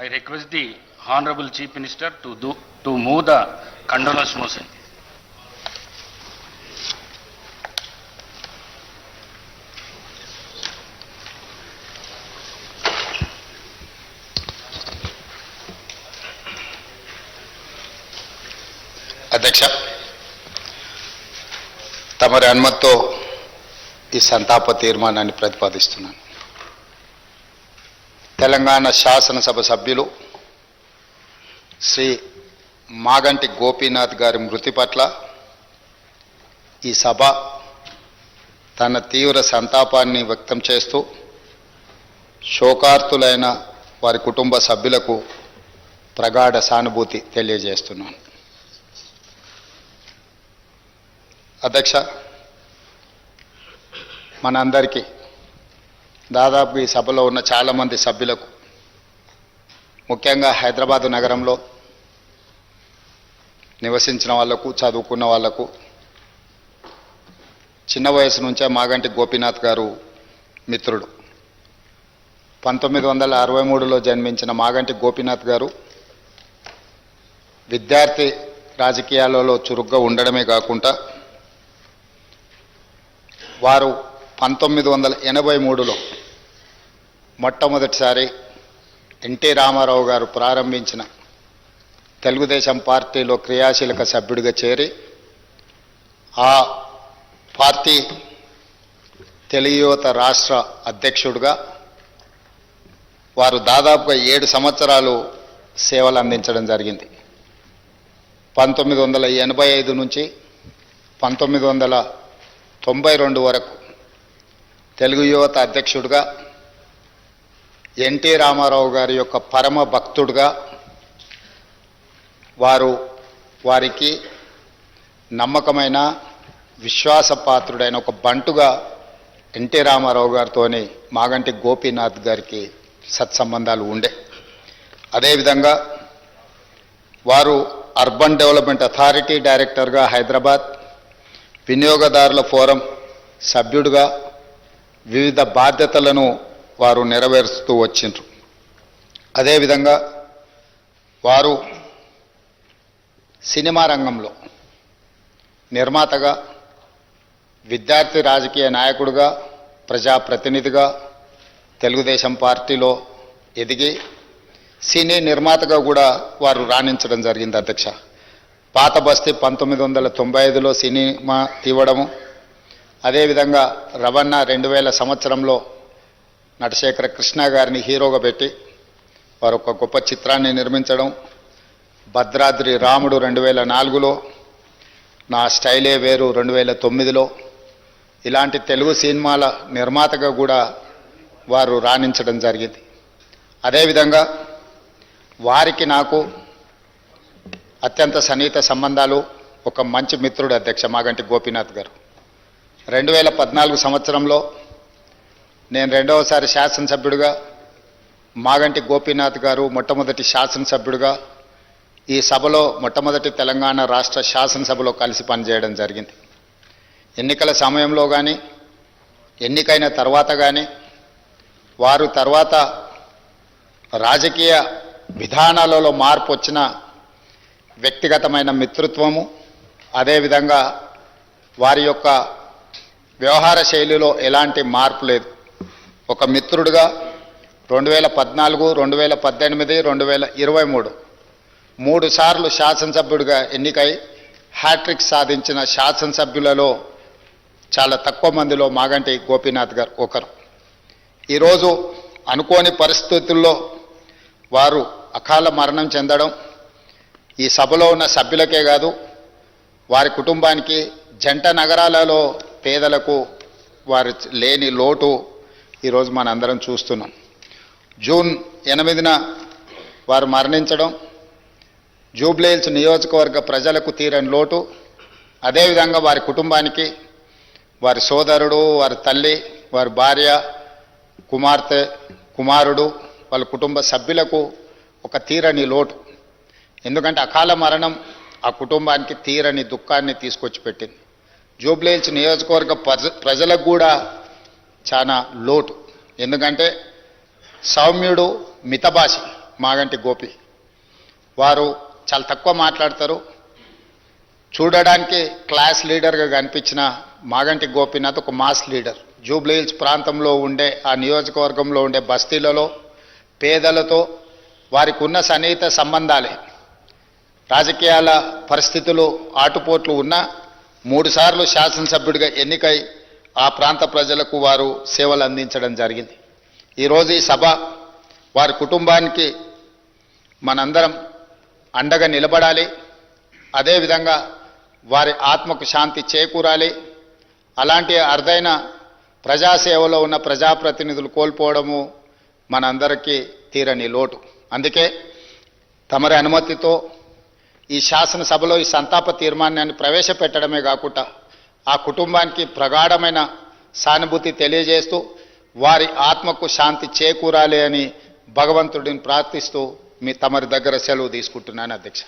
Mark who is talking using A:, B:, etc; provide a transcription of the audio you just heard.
A: I request the Honorable Chief Minister to move the condolence motion.
B: అధ్యక్ష, తమరి అనుమతితో ఈ సంతాప తీర్మానాన్ని ప్రతిపాదిస్తున్నాను. తెలంగాణ శాసనసభ సభ్యులు శ్రీ మాగంటి గోపీనాథ్ గారి మృతి పట్ల ఈ సభ తన తీవ్ర సంతాపాన్ని వ్యక్తం చేస్తూ శోకార్తులైన వారి కుటుంబ సభ్యులకు ప్రగాఢ సానుభూతి తెలియజేస్తున్నాను. అధ్యక్ష, మనందరికీ దాదాపు ఈ సభలో ఉన్న చాలామంది సభ్యులకు, ముఖ్యంగా హైదరాబాదు నగరంలో నివసించిన వాళ్లకు, చదువుకున్న వాళ్లకు చిన్న వయసు నుంచే మాగంటి గోపీనాథ్ గారు మిత్రుడు. 1963లో జన్మించిన మాగంటి గోపీనాథ్ గారు విద్యార్థి రాజకీయాలలో చురుగ్గా ఉండడమే కాకుండా వారు 1983లో మొట్టమొదటిసారి ఎన్టీ రామారావు గారు ప్రారంభించిన తెలుగుదేశం పార్టీలో క్రియాశీలక సభ్యుడిగా చేరి ఆ పార్టీ తెలుగు యువత రాష్ట్ర అధ్యక్షుడిగా వారు దాదాపుగా 7 సంవత్సరాలు సేవలు అందించడం జరిగింది. 1985 నుంచి 1992 వరకు తెలుగు యువత అధ్యక్షుడిగా, ఎన్టీ రామారావు గారి యొక్క పరమ భక్తుడిగా, వారికి నమ్మకమైన విశ్వాసపాత్రుడైన ఒక బంటుగా ఎన్టీ రామారావు గారితోని మాగంటి గోపీనాథ్ గారికి సత్సంబంధాలు ఉండే. అదేవిధంగా వారు అర్బన్ డెవలప్మెంట్ అథారిటీ డైరెక్టర్గా హైదరాబాద్, వినియోగదారుల ఫోరం సభ్యుడిగా వివిధ బాధ్యతలను వారు నెరవేరుస్తూ వచ్చిండ్రు. అదేవిధంగా వారు సినిమా రంగంలో నిర్మాతగా, విద్యార్థి రాజకీయ నాయకుడిగా, ప్రజాప్రతినిధిగా తెలుగుదేశం పార్టీలో ఎదిగి సినీ నిర్మాతగా కూడా వారు రాణించడం జరిగింది. అధ్యక్ష, పాత బస్తీ 1995లో సినిమా తీవడము, అదేవిధంగా రవణ 2000 సంవత్సరంలో నటశేఖర కృష్ణ గారిని హీరోగా పెట్టి వారు ఒక గొప్ప చిత్రాన్ని నిర్మించడం, భద్రాద్రి రాముడు 2004లో, నా స్టైలే వేరు 2009లో ఇలాంటి తెలుగు సినిమాల నిర్మాతగా కూడా వారు రాణించడం జరిగింది. అదేవిధంగా వారికి నాకు అత్యంత సన్నిహిత సంబంధాలు, ఒక మంచి మిత్రుడు అధ్యక్ష మాగంటి గోపీనాథ్ గారు. 2014 సంవత్సరంలో నేను రెండవసారి శాసనసభ్యుడిగా, మాగంటి గోపీనాథ్ గారు మొట్టమొదటి శాసనసభ్యుడిగా ఈ సభలో మొట్టమొదటి తెలంగాణ రాష్ట్ర శాసనసభలో కలిసి పనిచేయడం జరిగింది. ఎన్నికల సమయంలో కానీ, ఎన్నికైన తర్వాత కానీ, వారు తర్వాత రాజకీయ విధానాలలో మార్పు వచ్చిన వ్యక్తిగతమైన మిత్రత్వము, అదేవిధంగా వారి యొక్క వ్యవహార శైలిలో ఎలాంటి మార్పు లేదు. ఒక మిత్రుడిగా 2014, 2018, 2023 3 సార్లు శాసనసభ్యుడిగా ఎన్నికై హ్యాట్రిక్ సాధించిన శాసనసభ్యులలో చాలా తక్కువ మందిలో మాగంటి గోపీనాథ్ గారు ఒకరు. ఈరోజు అనుకోని పరిస్థితుల్లో వారు అకాల మరణం చెందడం ఈ సభలో ఉన్న సభ్యులకే కాదు, వారి కుటుంబానికి, జంట నగరాలలో పేదలకు వారి లేని లోటు ఈరోజు మనందరం చూస్తున్నాం. జూన్ 8న వారు మరణించడం జూబ్లీహిల్స్ నియోజకవర్గ ప్రజలకు తీరని లోటు. అదేవిధంగా వారి కుటుంబానికి, వారి సోదరుడు, వారి తల్లి, వారి భార్య, కుమార్తె, కుమారుడు, వాళ్ళ కుటుంబ సభ్యులకు ఒక తీరని లోటు. ఎందుకంటే అకాల మరణం ఆ కుటుంబానికి తీరని దుఃఖాన్ని తీసుకొచ్చి పెట్టింది. జూబ్లీహిల్స్ నియోజకవర్గ ప్రజలకు కూడా చాలా లోటు. ఎందుకంటే సౌమ్యుడు, మితభాషి మాగంటి గోపి. వారు చాలా తక్కువ మాట్లాడతారు. చూడడానికి క్లాస్ లీడర్గా కనిపించిన మాగంటి గోపీనాథ్ ఒక మాస్ లీడర్. జూబ్లీ హిల్స్ ప్రాంతంలో ఉండే ఆ నియోజకవర్గంలో ఉండే బస్తీలలో పేదలతో వారికి ఉన్న సన్నిహిత సంబంధాలే, రాజకీయాల పరిస్థితులు ఆటుపోట్లు ఉన్నా 3 సార్లు శాసనసభ్యుడిగా ఎన్నికై ఆ ప్రాంత ప్రజలకు వారు సేవలు అందించడం జరిగింది. ఈరోజు ఈ సభ వారి కుటుంబానికి మనందరం అండగా నిలబడాలి. అదేవిధంగా వారి ఆత్మకు శాంతి చేకూరాలి. అలాంటి అరుదైన ప్రజాసేవలో ఉన్న ప్రజాప్రతినిధులు కోల్పోవడము మనందరికీ తీరని లోటు. అందుకే తమరి అనుమతితో ఈ శాసనసభలో ఈ సంతాప తీర్మానాన్ని ప్రవేశపెట్టడమే కాకుండా ఆ కుటుంబానికి ప్రగాఢమైన సానుభూతి తెలియజేస్తూ వారి ఆత్మకు శాంతి చేకూరాలి అని భగవంతుడిని ప్రార్థిస్తూ తమరి దగ్గర సెలవు తీసుకుంటున్నాను అధ్యక్ష.